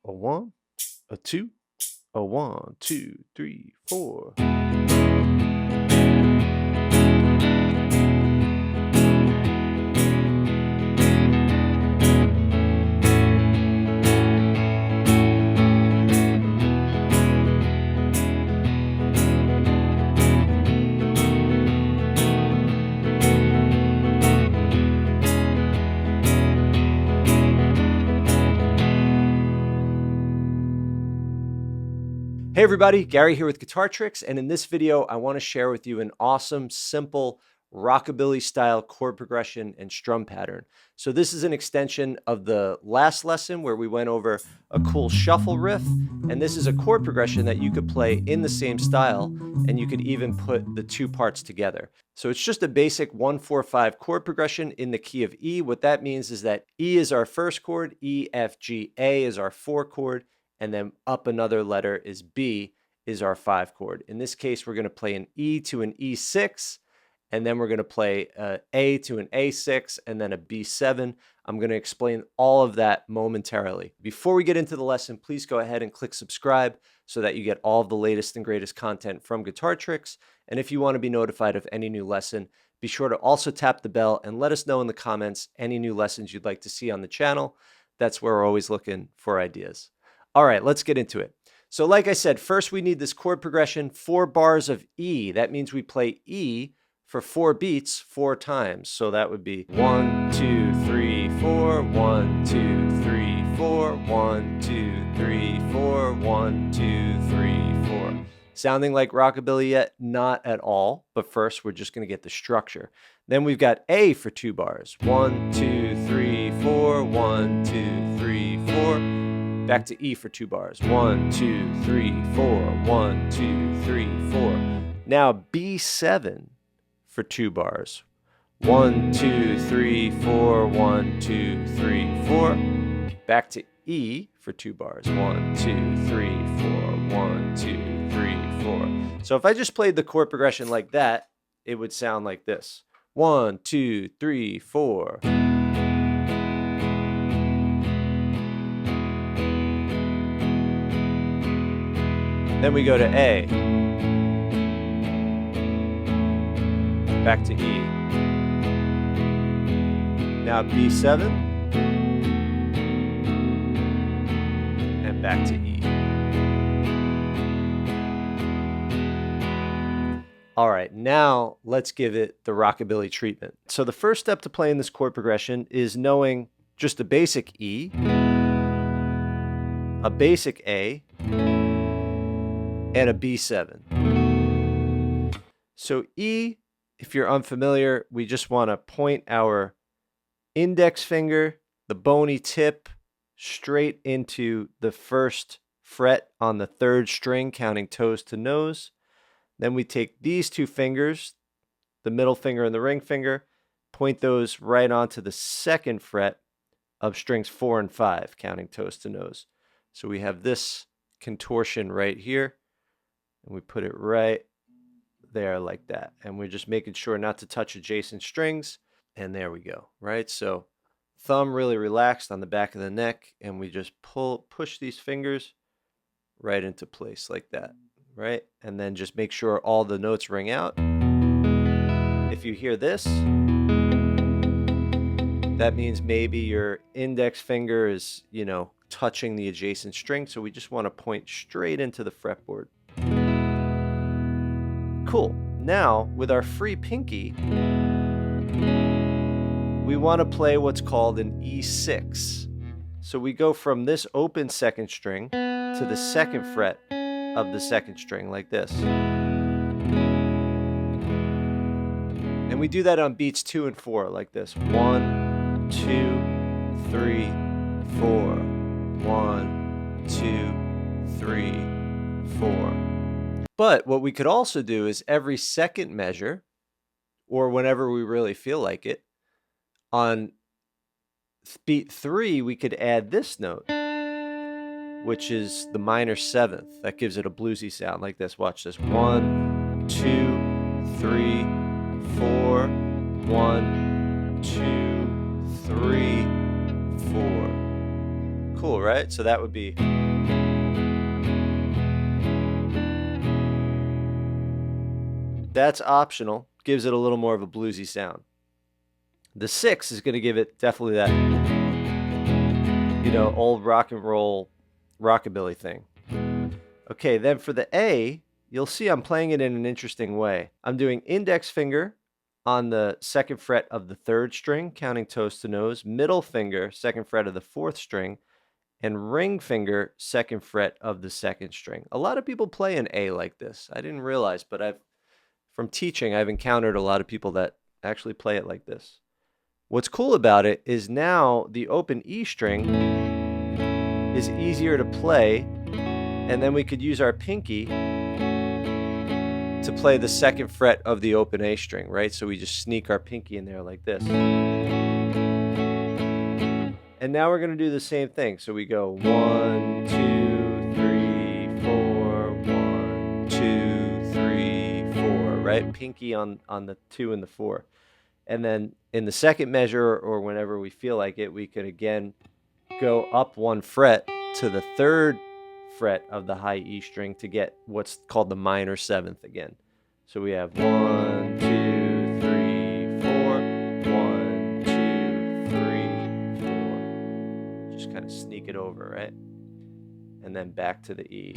A 1, a 2, a 1, 2, 3, 4. Hey everybody, Gary here with Guitar Tricks, and in this video I want to share with you an awesome, simple rockabilly style chord progression and strum pattern. So this is an extension of the last lesson where we went over a cool shuffle riff, and this is a chord progression that you could play in the same style, and you could even put the two parts together. So it's just a basic 1-4-5 chord progression in the key of E. What that means is that E is our first chord, E, F, G, A is our 4 chord, and then up another letter is B is our 5 chord. In this case, we're going to play an E to an E6, and then we're going to play a A to an A6, and then a B7. I'm going to explain all of that momentarily. Before we get into the lesson, please go ahead and click subscribe so that you get all of the latest and greatest content from Guitar Tricks. And if you want to be notified of any new lesson, be sure to also tap the bell and let us know in the comments any new lessons you'd like to see on the channel. That's where we're always looking for ideas. All right, let's get into it. So like I said, first we need this chord progression, 4 bars of E. That means we play E for 4 beats 4 times. So that would be 1, 2, 3, 4, 1, 2, 3, 4, 1, 2, 3, 4, 1, 2, 3, 4. Sounding like rockabilly yet? Not at all. But first we're just going to get the structure. Then we've got A for 2 bars. 1, 2, 3, 4, 1, 2, 3, 4. Back to E for 2 bars. 1, 2, 3, 4. 1, 2, 3, 4. Now B7 for 2 bars. 1, 2, 3, 4. 1, 2, 3, 4. Back to E for 2 bars. 1, 2, 3, 4. 1, 2, 3, 4. So if I just played the chord progression like that, it would sound like this. 1, 2, 3, 4. Then we go to A, back to E. Now B7, and back to E. All right, now let's give it the rockabilly treatment. So the first step to playing this chord progression is knowing just a basic E, a basic A, and a B7. So E, if you're unfamiliar, we just want to point our index finger, the bony tip, straight into the first fret on the 3rd string, counting toes to nose. Then we take these 2 fingers, the middle finger and the ring finger, point those right onto the 2nd fret of strings 4 and 5, counting toes to nose. So we have this contortion right here. And we put it right there like that. And we're just making sure not to touch adjacent strings. And there we go, right? So thumb really relaxed on the back of the neck. And we just push these fingers right into place like that, right? And then just make sure all the notes ring out. If you hear this, that means maybe your index finger is, touching the adjacent string. So we just want to point straight into the fretboard. Cool. Now, with our free pinky, we want to play what's called an E6. So we go from this open 2nd string to the 2nd fret of the 2nd string, like this. And we do that on beats 2 and 4, like this. 1, 2, 3, 4. 1, 2, 3, 4. But what we could also do is every 2nd measure, or whenever we really feel like it, on beat 3, we could add this note, which is the minor 7th. That gives it a bluesy sound like this. Watch this. 1, 2, 3, 4. 1, 2, 3, 4. Cool, right? So that would be. That's optional, gives it a little more of a bluesy sound. The 6 is going to give it definitely that, you know, old rock and roll rockabilly thing. Okay, then for the A, you'll see I'm playing it in an interesting way. I'm doing index finger on the 2nd fret of the 3rd string, counting toes to nose, middle finger, 2nd fret of the 4th string, and ring finger, 2nd fret of the 2nd string. A lot of people play an A like this. I didn't realize, but from teaching, I've encountered a lot of people that actually play it like this. What's cool about it is now the open E string is easier to play, and then we could use our pinky to play the 2nd fret of the open A string, right? So we just sneak our pinky in there like this. And now we're going to do the same thing. So we go 1, 2, 3, 4, 1, 2, 3, 4, right? Pinky on the 2 and the 4. And then in the 2nd measure, or whenever we feel like it, we could again go up 1 fret to the 3rd fret of the high E string to get what's called the minor 7th again. So we have 1, 2, 3, 4, 1, 2, 3, 4. Just kind of sneak it over, right? And then back to the E.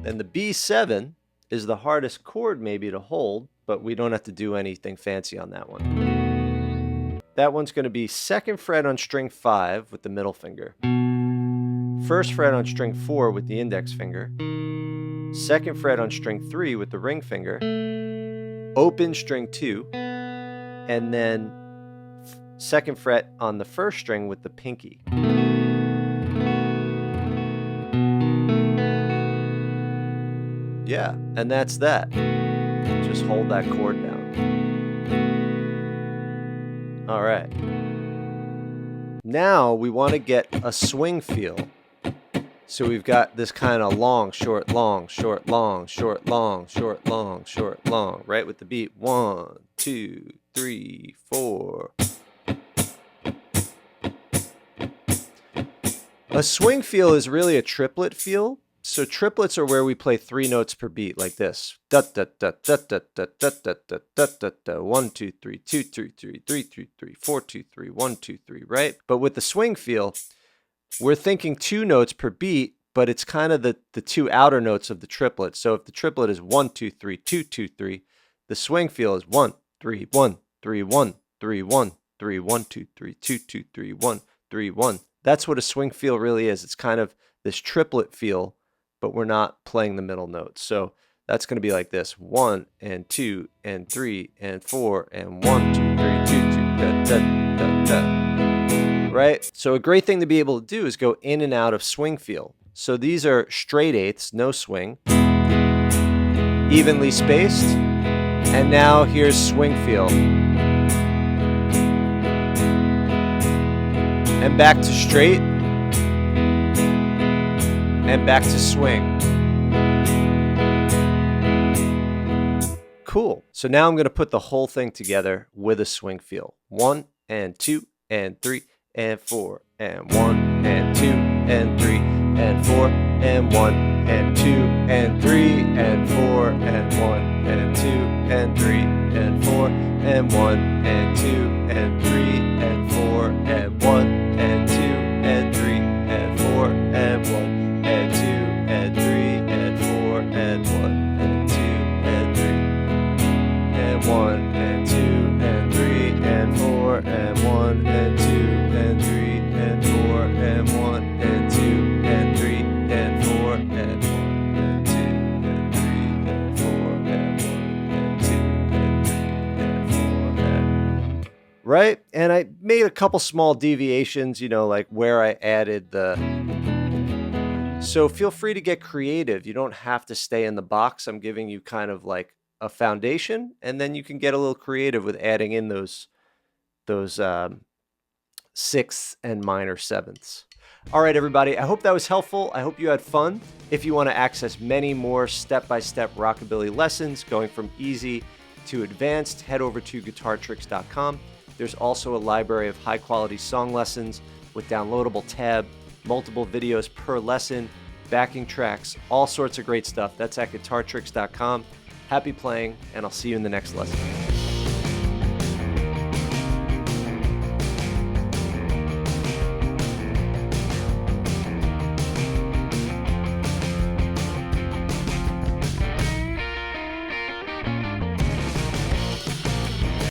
Then the B7 is the hardest chord maybe to hold, but we don't have to do anything fancy on that one. That one's going to be 2nd fret on string 5 with the middle finger, 1st fret on string 4 with the index finger, 2nd fret on string 3 with the ring finger, open string 2, and then 2nd fret on the 1st string with the pinky. Yeah, and that's that. Just hold that chord down. All right. Now we want to get a swing feel. So we've got this kind of long, short, long, short, long, short, long, short, long, short, long, right? With the beat 1, 2, 3, 4. A swing feel is really a triplet feel. So triplets are where we play 3 notes per beat, like this. Da da da da da da da da da da da da. 1 2 3 2 3 3 3 3 3 4 2 3 1 2 3, right? But with the swing feel, we're thinking 2 notes per beat, but it's kind of the 2 outer notes of the triplet. So if the triplet is 1 2 3 2 2 3, the swing feel is 1 3 1 3 1 3 1 3 1 2 3 2 2 3 1 3 1. That's what a swing feel really is. It's kind of this triplet feel, but we're not playing the middle notes. So that's going to be like this: 1 and 2 and 3 and 4 and 1 2 3 2 2 da da da da. Right? So a great thing to be able to do is go in and out of swing feel. So these are straight eighths, no swing, evenly spaced, and now here's swing feel. And back to straight, and back to swing. Cool. So now I'm going to put the whole thing together with a swing feel. 1 and 2 and 3 and 4 and 1 and 2 and 3 and 4 and 1 and 2 and 3 and 4 and 1 and 2 and 3 and 4 and 1 and 2 and 3 and 4 and 1 and 2 and 3 and 4 and 1 and 2 and 3 and 4 and 1 and 2 and 3 and 1 and 2 and 3 and 4 and 1 and 2 and 3 and 4 and 1 and 2 and 3 and 4 and 1 and 2 and 3 and 4 and 1 and 2 and 3 and 4 and... Right? And I made a couple small deviations, you know, like where I added the... So feel free to get creative. You don't have to stay in the box. I'm giving you kind of like a foundation, and then you can get a little creative with adding in those sixths and minor sevenths. All right, everybody. I hope that was helpful. I hope you had fun. If you want to access many more step-by-step rockabilly lessons, going from easy to advanced, head over to guitartricks.com. There's also a library of high-quality song lessons with downloadable tab, multiple videos per lesson, backing tracks, all sorts of great stuff. That's at guitartricks.com. Happy playing, and I'll see you in the next lesson.